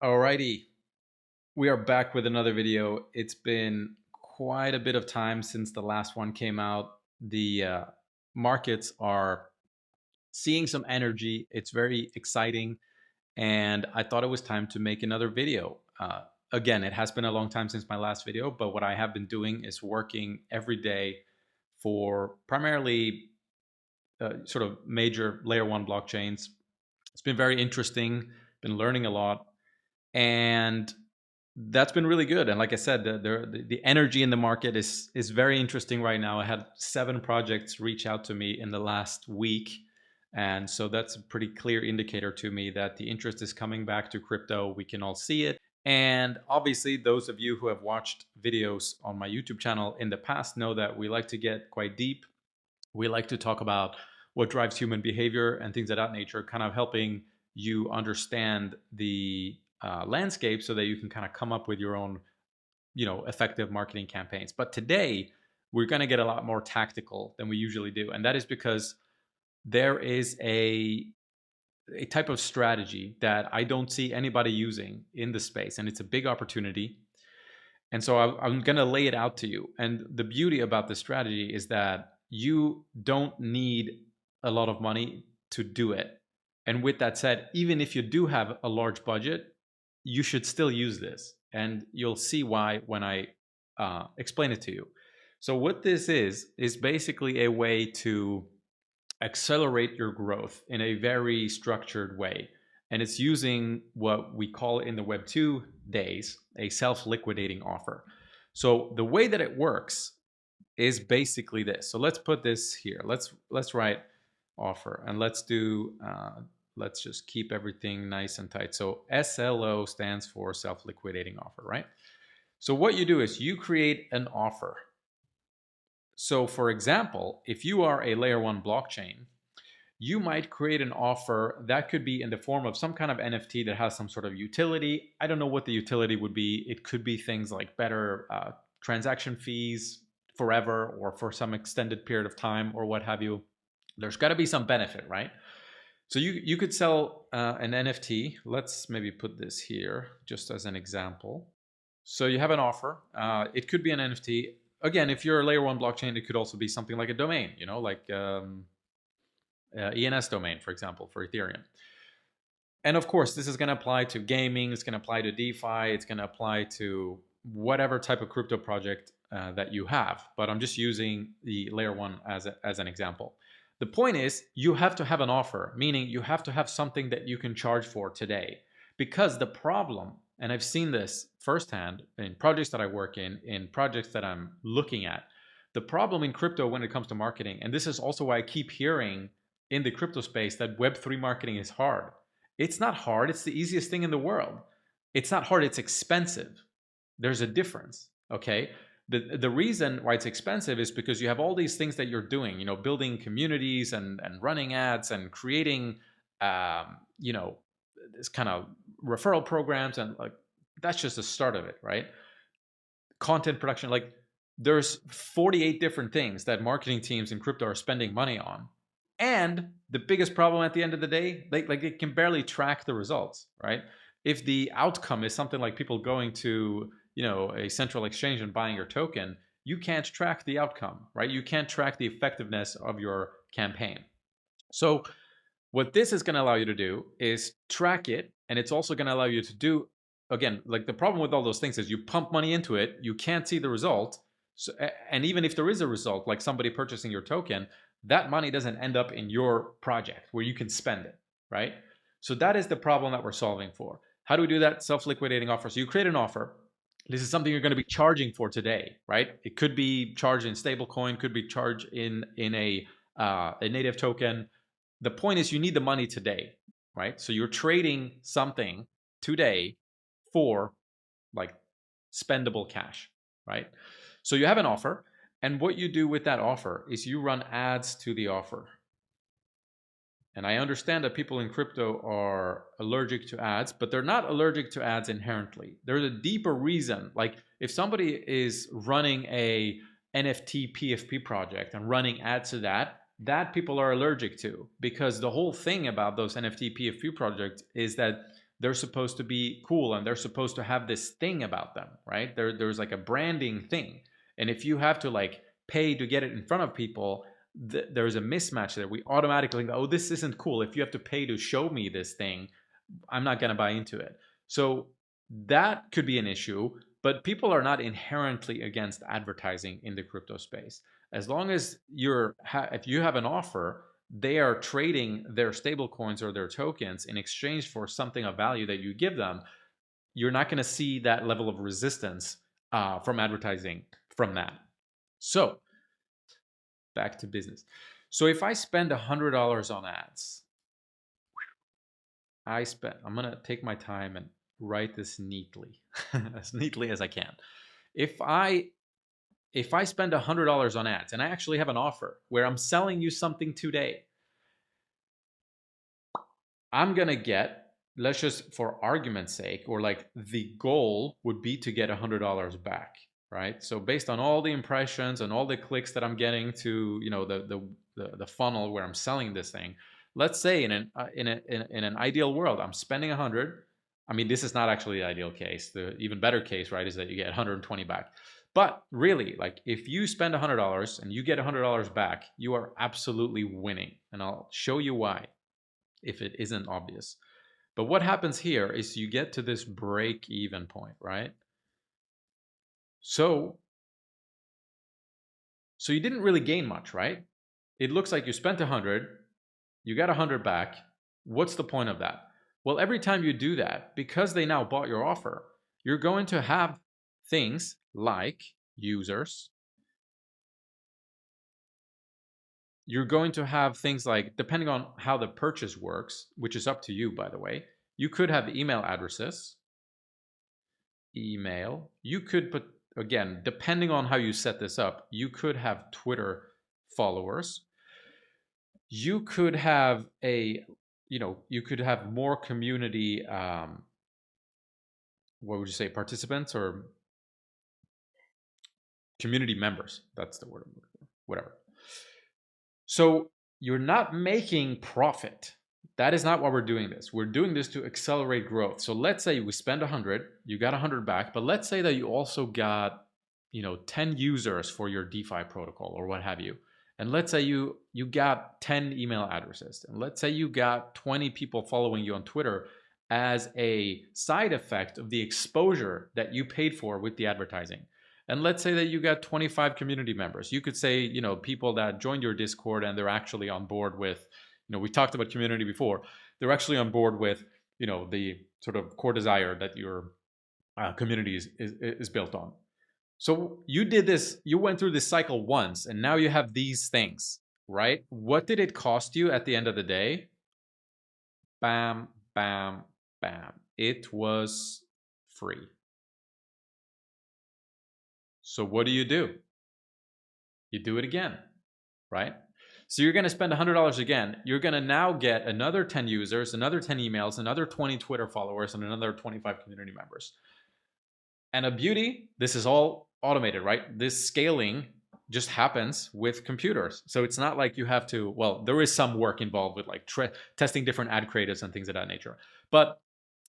Alrighty, we are back with another video. It's been quite a bit of time since the last one came out. The markets are seeing some energy. It's very exciting, and I thought it was time to make another video. Again, it has been a long time since my last video, but what I have been doing is working every day for primarily sort of major layer one blockchains. It's been very interesting, been learning a lot, and that's been really good. And like I said, the energy in the market is very interesting right now. I had 7 projects reach out to me in the last week, and so that's a pretty clear indicator to me that the interest is coming back to crypto. We can all see it. And obviously, those of you who have watched videos on my YouTube channel in the past know that we like to get quite deep. We like to talk about what drives human behavior and things of that nature, kind of helping you understand the landscape so that you can kind of come up with your own, effective marketing campaigns. But today, we're going to get a lot more tactical than we usually do, and that is because there is a type of strategy that I don't see anybody using in the space, and it's a big opportunity. And so I'm going to lay it out to you. And the beauty about this strategy is that you don't need a lot of money to do it. And with that said, even if you do have a large budget, you should still use this. And you'll see why when I explain it to you. So, what this is basically a way to accelerate your growth in a very structured way. And it's using what we call in the Web 2 days a self-liquidating offer. So the way that it works is basically this. So let's put this here. Let's write offer, and let's just keep everything nice and tight. So SLO stands for self-liquidating offer, right? So what you do is you create an offer. So for example, if you are a layer one blockchain, you might create an offer that could be in the form of some kind of NFT that has some sort of utility. I don't know what the utility would be. It could be things like better transaction fees forever or for some extended period of time or what have you. There's got to be some benefit, right? So you could sell an NFT. Let's maybe put this here just as an example. So you have an offer. It could be an NFT. Again, if you're a layer one blockchain, it could also be something like a domain, like ENS domain, for example, for Ethereum. And of course, this is going to apply to gaming. It's going to apply to DeFi. It's going to apply to whatever type of crypto project that you have. But I'm just using the layer one as an example. The point is, you have to have an offer, meaning you have to have something that you can charge for today. Because the problem, and I've seen this firsthand in projects that I work in projects that I'm looking at, the problem in crypto when it comes to marketing, and this is also why I keep hearing in the crypto space that Web3 marketing is hard. It's not hard. It's the easiest thing in the world. It's not hard. It's expensive. There's a difference. Okay. The reason why it's expensive is because you have all these things that you're doing, building communities and running ads and creating, this kind of referral programs. And like, that's just the start of it, right? Content production, like there's 48 different things that marketing teams in crypto are spending money on. And the biggest problem at the end of the day, like it can barely track the results, right? If the outcome is something like people going to, a central exchange and buying your token, you can't track the outcome, right? You can't track the effectiveness of your campaign. So what this is going to allow you to do is track it, and it's also going to allow you to do, again, like the problem with all those things is you pump money into it, you can't see the result. So, and even if there is a result, like somebody purchasing your token, that money doesn't end up in your project where you can spend it, right? So that is the problem that we're solving for. How do we do that? Self-liquidating offer. So you create an offer. This is something you're going to be charging for today, right? It could be charged in stablecoin, could be charged in a native token. The point is you need the money today, right? So you're trading something today for like spendable cash, right? So you have an offer, and what you do with that offer is you run ads to the offer. And I understand that people in crypto are allergic to ads, but they're not allergic to ads inherently. There's a deeper reason. Like if somebody is running a NFT PFP project and running ads to that people are allergic to, because the whole thing about those NFT PFP projects is that they're supposed to be cool and they're supposed to have this thing about them, right? There's like a branding thing. And if you have to like pay to get it in front of people, there's a mismatch there. We automatically go, oh, this isn't cool. If you have to pay to show me this thing, I'm not going to buy into it. So that could be an issue, but people are not inherently against advertising in the crypto space. As long as if you have an offer, they are trading their stable coins or their tokens in exchange for something of value that you give them. You're not going to see that level of resistance from advertising from that. So back to business. So if I spend $100 on ads, I'm going to take my time and write this neatly, as neatly as I can. If I spend $100 on ads and I actually have an offer where I'm selling you something today, I'm going to get, let's just for argument's sake, or like the goal would be to get $100 back, right? So based on all the impressions and all the clicks that I'm getting to, the funnel where I'm selling this thing, let's say in an ideal world, I'm spending 100. I mean, this is not actually the ideal case. The even better case, right, is that you get 120 back. But really, like if you spend $100 and you get $100 back, you are absolutely winning. And I'll show you why, if it isn't obvious. But what happens here is you get to this break-even point, right? So you didn't really gain much, right? It looks like you spent 100, you got 100 back. What's the point of that? Well, every time you do that, because they now bought your offer, you're going to have things like users. You're going to have things like, depending on how the purchase works, which is up to you, by the way, you could have email addresses. Email. You could put, again, depending on how you set this up, you could have Twitter followers. You could have you could have more community, what would you say, participants or community members. That's the word I'm looking for. Whatever. So you're not making profit. That is not why we're doing this. We're doing this to accelerate growth. So let's say we spend 100, you got 100 back, but let's say that you also got, 10 users for your DeFi protocol or what have you. And let's say you got 10 email addresses. And let's say you got 20 people following you on Twitter as a side effect of the exposure that you paid for with the advertising. And let's say that you got 25 community members. You could say, people that joined your Discord and they're actually on board with, we talked about community before. They're actually on board with, the sort of core desire that your community is built on. So you did this, you went through this cycle once, and now you have these things, right? What did it cost you at the end of the day? Bam, bam, bam. It was free. So what do? You do it again, right? So you're going to spend $100 again. You're going to now get another 10 users, another 10 emails, another 20 Twitter followers, and another 25 community members. And a beauty, this is all automated, right? This scaling just happens with computers. So it's not like you have to, well, there is some work involved with like testing different ad creatives and things of that nature. But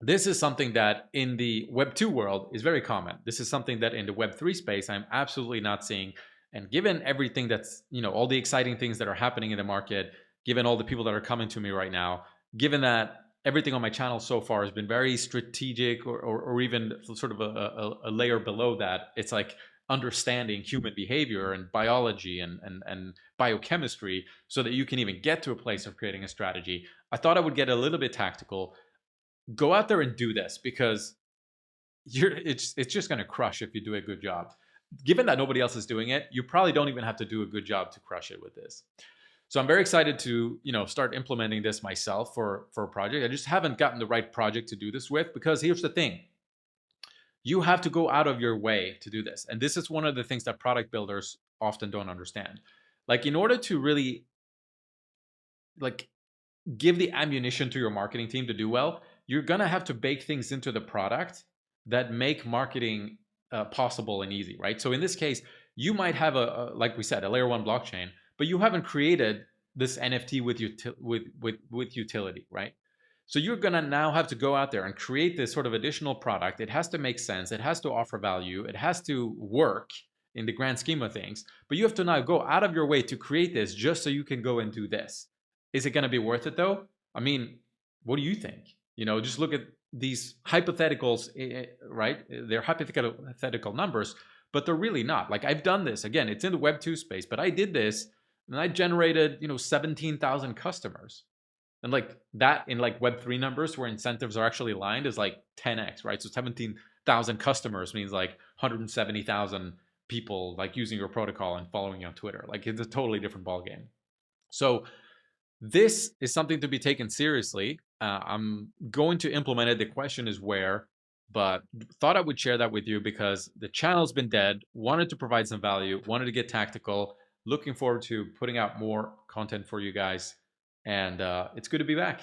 this is something that in the Web 2 world is very common. This is something that in the Web 3 space, I'm absolutely not seeing. And given everything that's, all the exciting things that are happening in the market, given all the people that are coming to me right now, given that everything on my channel so far has been very strategic or even sort of a layer below that, it's like understanding human behavior and biology and biochemistry so that you can even get to a place of creating a strategy. I thought I would get a little bit tactical. Go out there and do this because it's just going to crush if you do a good job. Given that nobody else is doing it, you probably don't even have to do a good job to crush it with this. So I'm very excited to start implementing this myself for a project. I just haven't gotten the right project to do this with, because here's the thing. You have to go out of your way to do this. And this is one of the things that product builders often don't understand. Like, in order to really give the ammunition to your marketing team to do well, you're going to have to bake things into the product that make marketing possible and easy, right? So in this case, you might have like we said, a layer 1 blockchain, but you haven't created this NFT with utility, right? So you're going to now have to go out there and create this sort of additional product. It has to make sense. It has to offer value. It has to work in the grand scheme of things. But you have to now go out of your way to create this just so you can go and do this. Is it going to be worth it though? I mean, what do you think? Just look at these hypotheticals, right? They're hypothetical numbers, but they're really not. Like I've done this again. It's in the Web 2 space, but I did this and I generated 17,000 customers. And like that in like Web3 numbers where incentives are actually aligned is like 10x, right? So 17,000 customers means like 170,000 people like using your protocol and following you on Twitter. Like it's a totally different ballgame. So this is something to be taken seriously. I'm going to implement it. The question is where, but thought I would share that with you because the channel's been dead. Wanted to provide some value, wanted to get tactical. Looking forward to putting out more content for you guys. And it's good to be back.